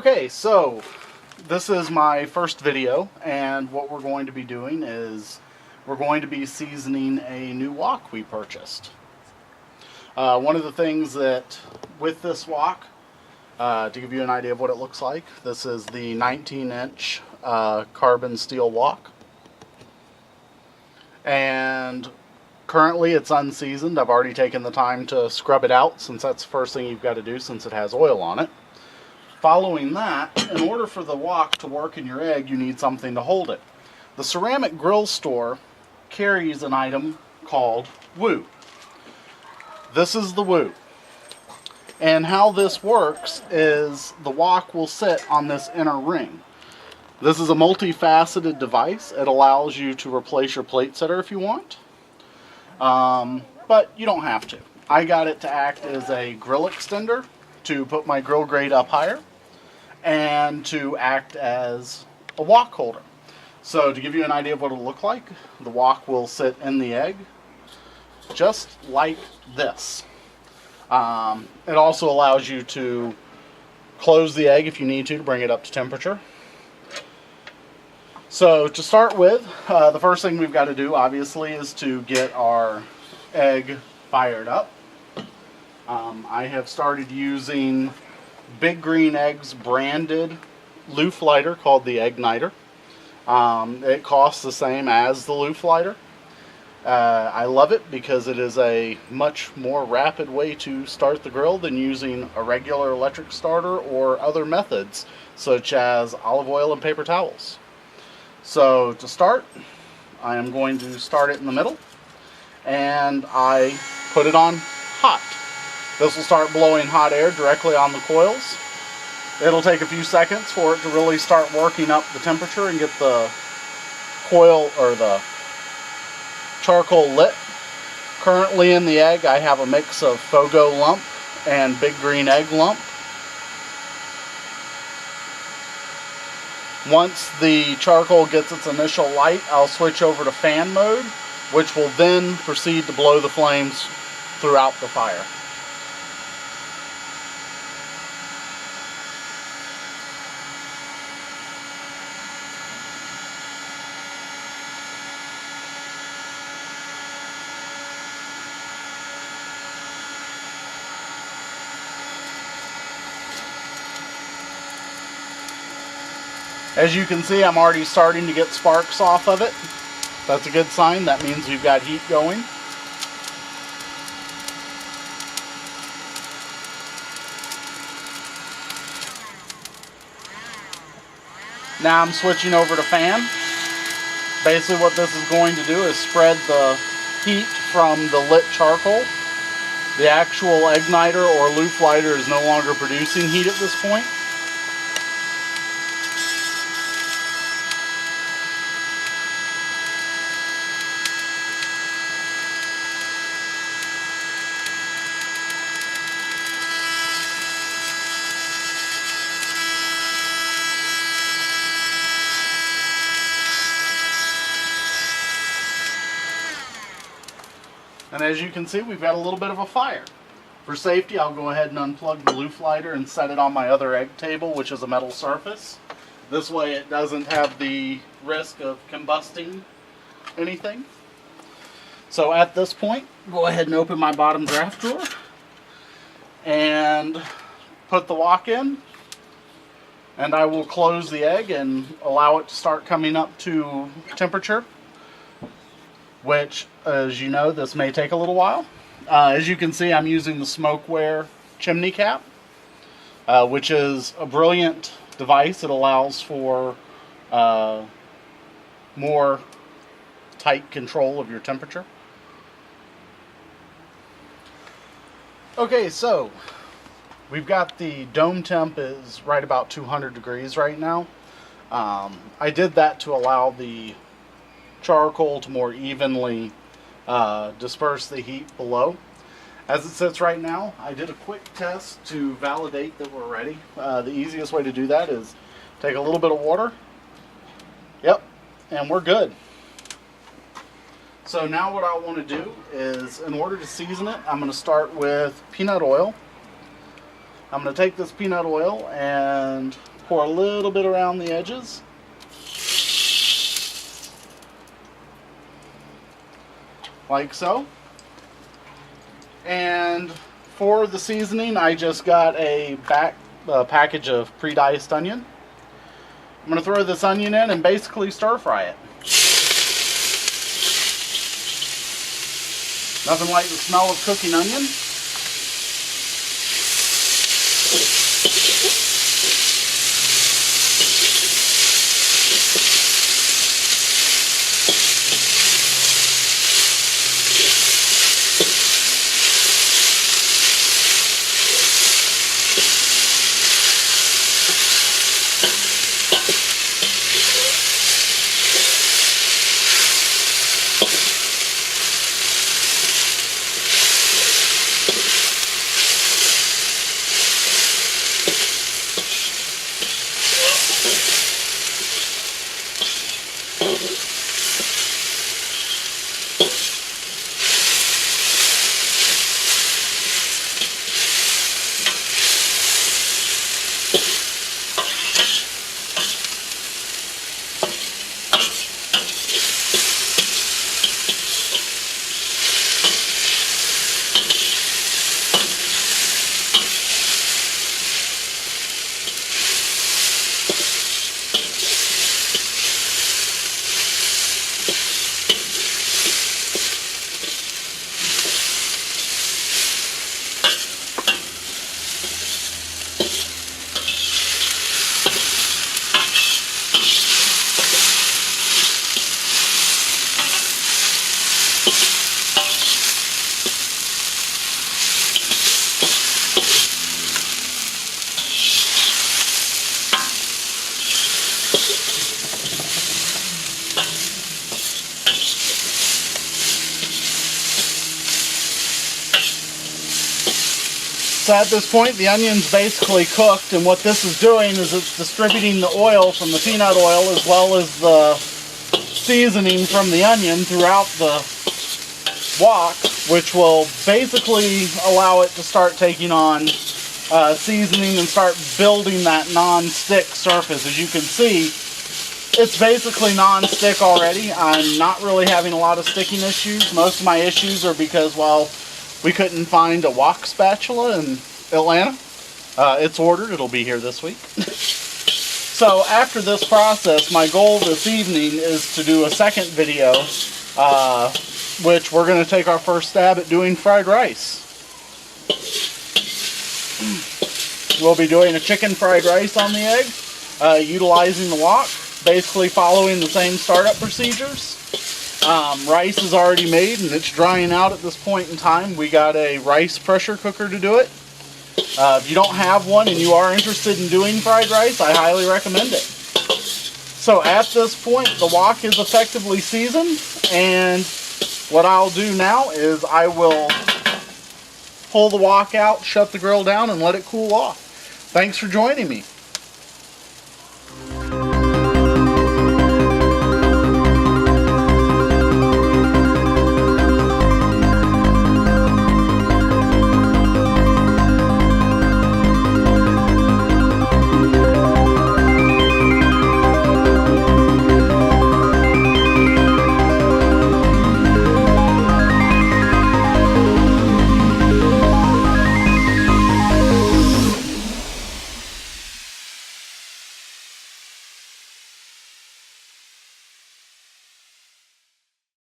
Okay, so this is my first video, and what we're going to be doing is we're going to be seasoning a new wok we purchased. One of the things that with this wok, to give you an idea of what it looks like, this is the 19-inch carbon steel wok, and currently it's unseasoned. I've already taken the time to scrub it out, since that's the first thing you've got to do since it has oil on it. Following that, in order for the wok to work in your egg, you need something to hold it. The ceramic grill store carries an item called woo. This is the woo. And how this works is the wok will sit on this inner ring. This is a multifaceted device. It allows you to replace your plate setter if you want. But you don't have to. I got it to act as a grill extender to put my grill grate up higher, and to act as a wok holder. So to give you an idea of what it'll look like, the wok will sit in the egg just like this. It also allows you to close the egg if you need to bring it up to temperature. So to start with, the first thing we've got to do obviously is to get our egg fired up. I have started using Big Green Eggs branded loaf lighter called the Eggniter. It costs the same as the loaf lighter. I love it because it is a much more rapid way to start the grill than using a regular electric starter or other methods such as olive oil and paper towels. So to start, I am going to start it in the middle, and I put it on hot. This will start blowing hot air directly on the coils. It'll take a few seconds for it to really start working up the temperature and get the coil or the charcoal lit. Currently in the egg I have a mix of Fogo lump and Big Green Egg lump. Once the charcoal gets its initial light, I'll switch over to fan mode, which will then proceed to blow the flames throughout the fire. As you can see, I'm already starting to get sparks off of it. That's a good sign. That means we've got heat going. Now I'm switching over to fan. Basically what this is going to do is spread the heat from the lit charcoal. The actual Eggniter or loaf lighter is no longer producing heat at this point. And as you can see, we've got a little bit of a fire. For safety, I'll go ahead and unplug the loaf lighter and set it on my other egg table, which is a metal surface. This way it doesn't have the risk of combusting anything. So at this point, go ahead and open my bottom draft drawer and put the wok in. And I will close the egg and allow it to start coming up to temperature, which, as you know, this may take a little while. As you can see, I'm using the smokeware chimney cap, which is a brilliant device. It allows for more tight control of your temperature. Okay, so we've got the dome temp is right about 200 degrees right now. I did that to allow the charcoal to more evenly disperse the heat below. As it sits right now, I did a quick test to validate that we're ready. The easiest way to do that is take a little bit of water. Yep, and we're good. So now what I want to do is, in order to season it, I'm going to start with peanut oil. I'm going to take this peanut oil and Pour a little bit around the edges. Like so. And for the seasoning, I just got a package of pre-diced onion. I'm going to throw this onion in and basically stir fry it. Nothing like the smell of cooking onion. So at this point, the onion's basically cooked, and what this is doing is it's distributing the oil from the peanut oil as well as the seasoning from the onion throughout the wok, which will basically allow it to start taking on seasoning and start building that non-stick surface. As you can see, it's basically non-stick already. I'm not really having a lot of sticking issues. Most of my issues are because, well, we couldn't find a wok spatula in Atlanta. It's ordered. It'll be here this week. So after this process, my goal this evening is to do a second video, which we're going to take our first stab at doing fried rice. We'll be doing a chicken fried rice on the egg, utilizing the wok, basically following the same startup procedures. Rice is already made and it's drying out at this point in time. We got a rice pressure cooker to do it. If you don't have one and you are interested in doing fried rice, I highly recommend it. So at this point, the wok is effectively seasoned, and what I'll do now is I will pull the wok out, shut the grill down, and let it cool off. Thanks for joining me.